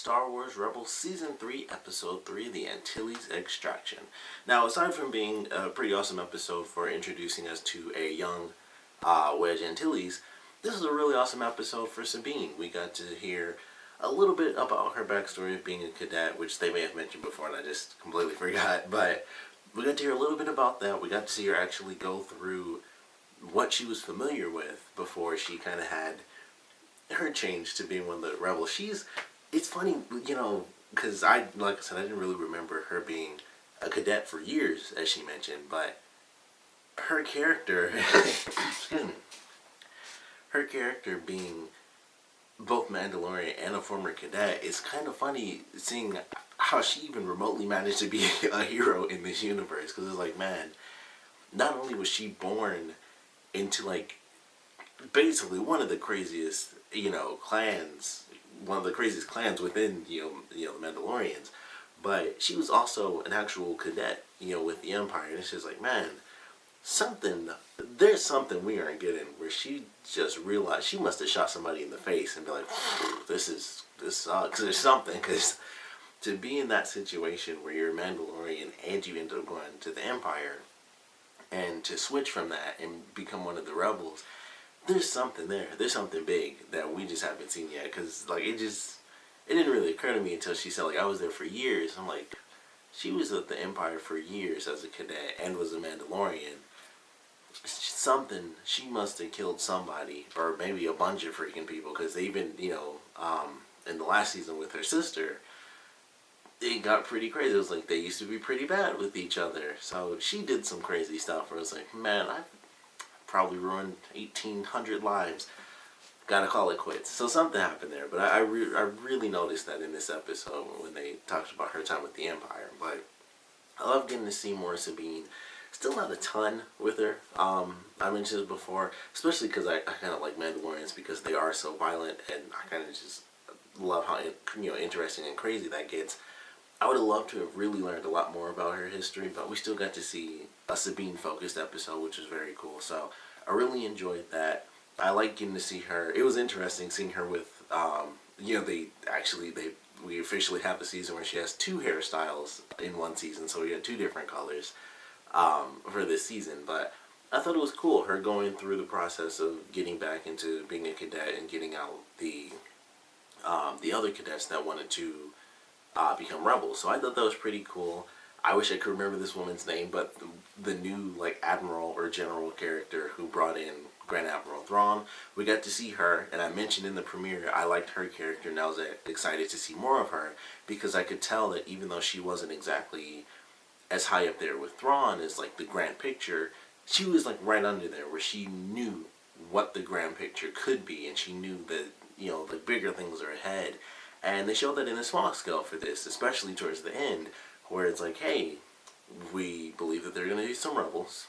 Star Wars Rebels Season 3, Episode 3, The Antilles Extraction. Now, aside from being a pretty awesome episode for introducing us to a young Wedge Antilles, this is a really awesome episode for Sabine. We got to hear a little bit about her backstory of being a cadet, which they may have mentioned before and I just completely forgot, but we got to hear a little bit about that. We got to see her actually go through what she was familiar with before she kind of had her change to being one of the rebels. It's funny, you know, because like I said, I didn't really remember her being a cadet for years, as she mentioned, but her character, excuse me, her character being both Mandalorian and a former cadet is kind of funny, seeing how she even remotely managed to be a hero in this universe, because it's like, man, not only was she born into, like, basically one of the craziest, clans, one of the craziest clans within, the Mandalorians, but she was also an actual cadet, with the Empire, and it's just like, man, there's something we aren't getting, where she just realized she must have shot somebody in the face and be like, this sucks, there's something, because to be in that situation where you're a Mandalorian and you end up going to the Empire, and to switch from that and become one of the rebels, there's something there. There's something big that we just haven't seen yet. Because, like, it didn't really occur to me until she said, like, I was there for years. I'm like, she was at the Empire for years as a cadet and was a Mandalorian. She must have killed somebody, or maybe a bunch of freaking people, because they even, in the last season with her sister, it got pretty crazy. It was like they used to be pretty bad with each other. So she did some crazy stuff where it was like, man, I probably ruined 1,800 lives. Gotta call it quits. So something happened there. But I really noticed that in this episode when they talked about her time with the Empire. But I love getting to see more Sabine. Still not a ton with her. I mentioned this before, especially because I kind of like Mandalorians because they are so violent, and I kind of just love how interesting and crazy that gets. I would have loved to have really learned a lot more about her history, but we still got to see a Sabine-focused episode, which was very cool. So I really enjoyed that. I like getting to see her. It was interesting seeing her with, we officially have a season where she has two hairstyles in one season, so we got two different colors for this season. But I thought it was cool, her going through the process of getting back into being a cadet and getting out the other cadets that wanted to become rebels. So I thought that was pretty cool. I wish I could remember this woman's name, but the new, like, admiral or general character who brought in Grand Admiral Thrawn, we got to see her, and I mentioned in the premiere I liked her character, and I was excited to see more of her, because I could tell that even though she wasn't exactly as high up there with Thrawn as, like, the grand picture, she was, like, right under there, where she knew what the grand picture could be, and she knew that, the bigger things are ahead. And they showed that in a small scale for this, especially towards the end, where it's like, hey, we believe that there are going to be some rebels.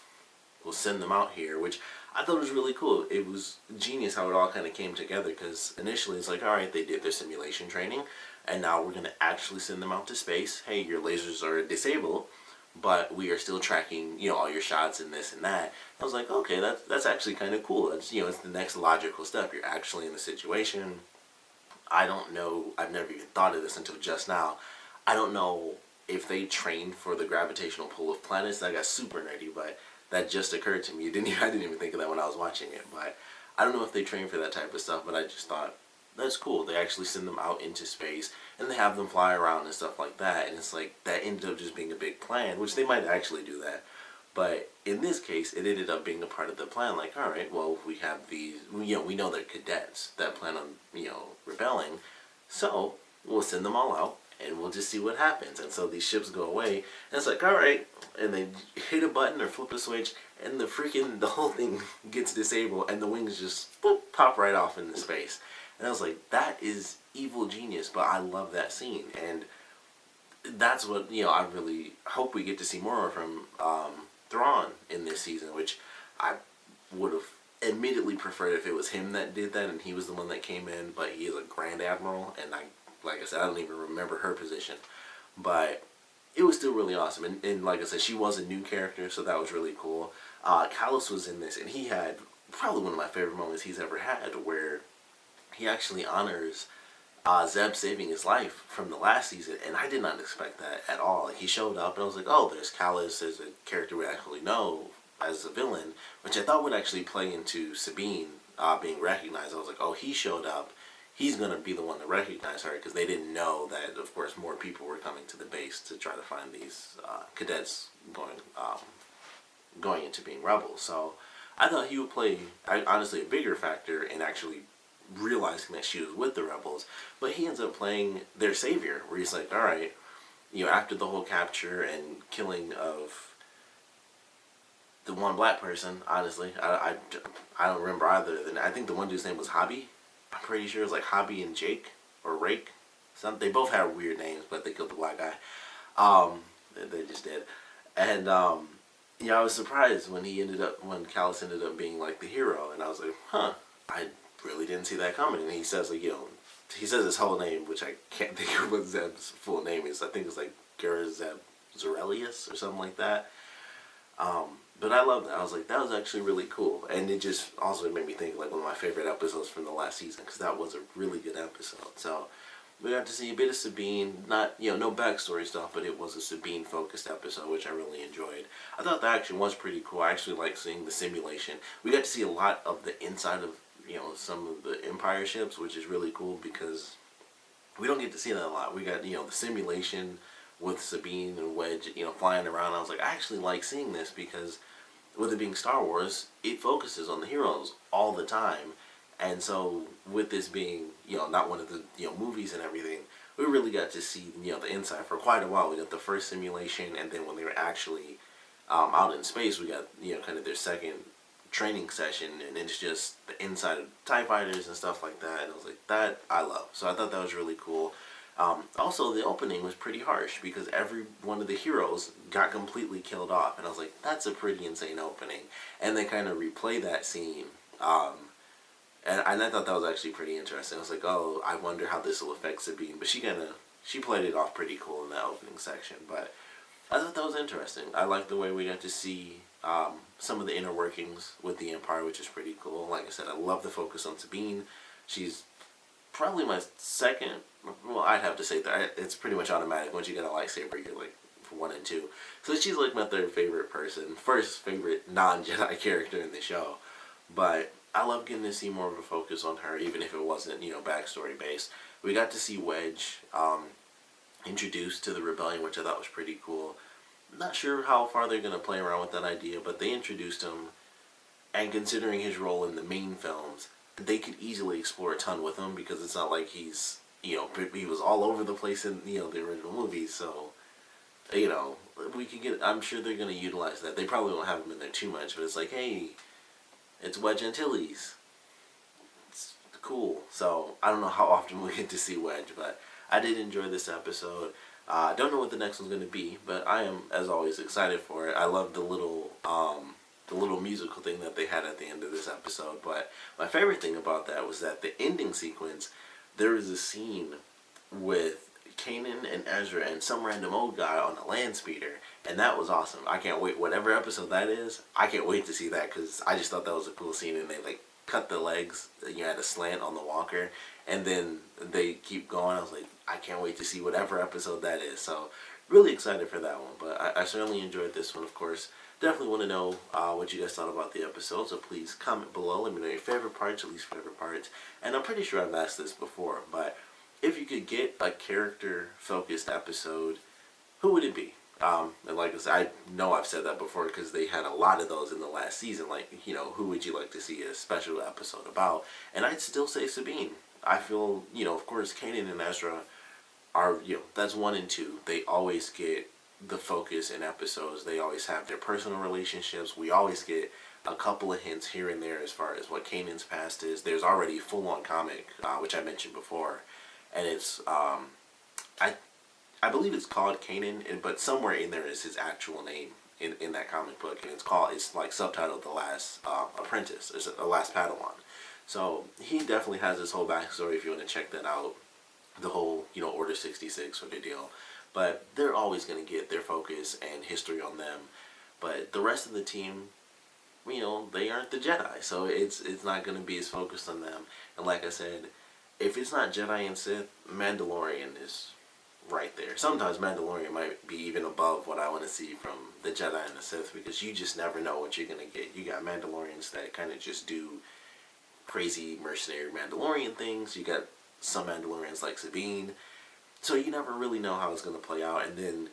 We'll send them out here, which I thought was really cool. It was genius how it all kind of came together, because initially it's like, alright, they did their simulation training, and now we're going to actually send them out to space. Hey, your lasers are disabled, but we are still tracking, all your shots and this and that. I was like, okay, that's actually kind of cool. It's, it's the next logical step. You're actually in the situation. I don't know, I've never even thought of this until just now. I don't know if they trained for the gravitational pull of planets. That got super nerdy, but that just occurred to me. I didn't even think of that when I was watching it. But I don't know if they trained for that type of stuff, but I just thought, that's cool. They actually send them out into space, and they have them fly around and stuff like that. And it's like, that ended up just being a big plan, which they might actually do that. But in this case, it ended up being a part of the plan. Like, all right, well, we have these, we know they're cadets that plan on, rebelling. So we'll send them all out, and we'll just see what happens. And so these ships go away, and it's like, all right, and they hit a button or flip a switch, and the whole thing gets disabled, and the wings just boop, pop right off into space. And I was like, that is evil genius, but I love that scene. And that's what, I really hope we get to see more from Thrawn in this season, which I would have admittedly preferred if it was him that did that and he was the one that came in, but he is a Grand Admiral, and like I said, I don't even remember her position, but it was still really awesome. And like I said, she was a new character, so that was really cool. Callus was in this, and he had probably one of my favorite moments he's ever had, where he actually honors Zeb saving his life from the last season, and I did not expect that at all. Like, he showed up, and I was like, oh, there's Callus, there's a character we actually know as a villain, which I thought would actually play into Sabine being recognized. I was like, oh, he showed up. He's going to be the one to recognize her, because they didn't know that, of course, more people were coming to the base to try to find these cadets going into being rebels. So I thought he would play, honestly, a bigger factor in actually realizing that she was with the rebels. But he ends up playing their savior, where he's like, all right, after the whole capture and killing of the one black person, honestly, I don't remember either. I think the one dude's name was Hobby. I'm pretty sure it was like Hobby and Jake, or Rake. They both had weird names, but they killed the black guy. They just did. And I was surprised when when Callus ended up being like the hero, and I was like, huh, I really didn't see that coming. And he says, like, he says his whole name, which I can't think of what Zeb's full name is. I think it's like Garazeb Zorelius or something like that. But I loved that. I was like, that was actually really cool. And it just also made me think like one of my favorite episodes from the last season, because that was a really good episode. So we got to see a bit of Sabine, not, no backstory stuff, but it was a Sabine focused episode, which I really enjoyed. I thought the action was pretty cool. I actually like seeing the simulation. We got to see a lot of the inside of, some of the Empire ships, which is really cool, because we don't get to see that a lot. We got, the simulation with Sabine and Wedge, flying around. I was like, I actually like seeing this, because with it being Star Wars, it focuses on the heroes all the time. And so with this being, not one of the, movies and everything, we really got to see, the inside for quite a while. We got the first simulation, and then when they were actually out in space, we got, kind of their second training session, and it's just the inside of TIE fighters and stuff like that. And I was like, that I love. So I thought that was really cool. Also, the opening was pretty harsh, because every one of the heroes got completely killed off, and I was like, that's a pretty insane opening. And they kind of replay that scene, and I thought that was actually pretty interesting. I was like, oh, I wonder how this will affect Sabine, but she played it off pretty cool in that opening section. But I thought that was interesting. I liked the way we got to see some of the inner workings with the Empire, which is pretty cool. Like I said, I love the focus on Sabine. She's probably my second. Well, I'd have to say that it's pretty much automatic. Once you get a lightsaber, you're like for 1 and 2. So she's like my third favorite person, first favorite non-Jedi character in the show. But I love getting to see more of a focus on her, even if it wasn't, backstory based. We got to see Wedge introduced to the rebellion, which I thought was pretty cool. Not sure how far they're going to play around with that idea, but they introduced him, and considering his role in the main films, they could easily explore a ton with him, because it's not like he's, he was all over the place in, the original movies. So, we could get, I'm sure they're going to utilize that. They probably won't have him in there too much, but it's like, hey, it's Wedge Antilles. It's cool. So, I don't know how often we get to see Wedge, but I did enjoy this episode. Don't know what the next one's going to be, but I am, as always, excited for it. I love the little musical thing that they had at the end of this episode. But my favorite thing about that was that the ending sequence, there was a scene with Kanan and Ezra and some random old guy on a land speeder, and that was awesome. I can't wait. Whatever episode that is, I can't wait to see that, because I just thought that was a cool scene. And they like cut the legs, had a slant on the walker, and then they keep going. I was like, I can't wait to see whatever episode that is. So really excited for that one. But I certainly enjoyed this one, of course. Definitely want to know what you guys thought about the episode, so please comment below. Let me know your favorite parts, your least favorite parts. And I'm pretty sure I've asked this before, but if you could get a character-focused episode, who would it be? And like I said, I know I've said that before, because they had a lot of those in the last season. Like, who would you like to see a special episode about? And I'd still say Sabine. I feel, of course, Kanan and Ezra are, that's 1 and 2. They always get the focus in episodes. They always have their personal relationships. We always get a couple of hints here and there as far as what Kanan's past is. There's already a full-on comic, which I mentioned before, and it's I believe it's called Kanan, but somewhere in there is his actual name in that comic book, and it's like subtitled The Last Apprentice, or The Last Padawan. So he definitely has this whole backstory if you want to check that out. The whole, Order 66 sort of deal. But they're always going to get their focus and history on them. But the rest of the team, they aren't the Jedi, so it's not going to be as focused on them. And like I said, if it's not Jedi and Sith, Mandalorian is right there. Sometimes Mandalorian might be even above what I want to see from the Jedi and the Sith, because you just never know what you're going to get. You got Mandalorians that kind of just do crazy mercenary Mandalorian things. You got some Mandalorians like Sabine. So you never really know how it's going to play out. And then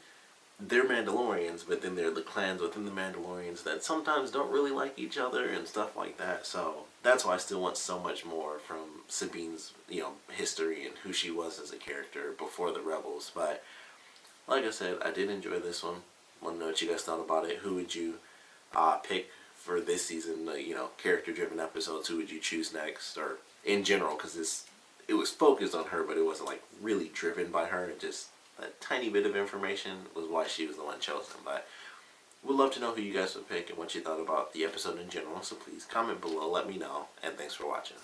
they're Mandalorians, but then there are the clans within the Mandalorians that sometimes don't really like each other and stuff like that. So that's why I still want so much more from Sabine's, history and who she was as a character before the Rebels. But like I said, I did enjoy this one. Want to know what you guys thought about it. Who would you pick for this season? Character-driven episodes. Who would you choose next, or in general? Because it was focused on her, but it wasn't like really driven by her. Just a tiny bit of information was why she was the one chosen. But we'd love to know who you guys would pick and what you thought about the episode in general. So please comment below, let me know, and thanks for watching.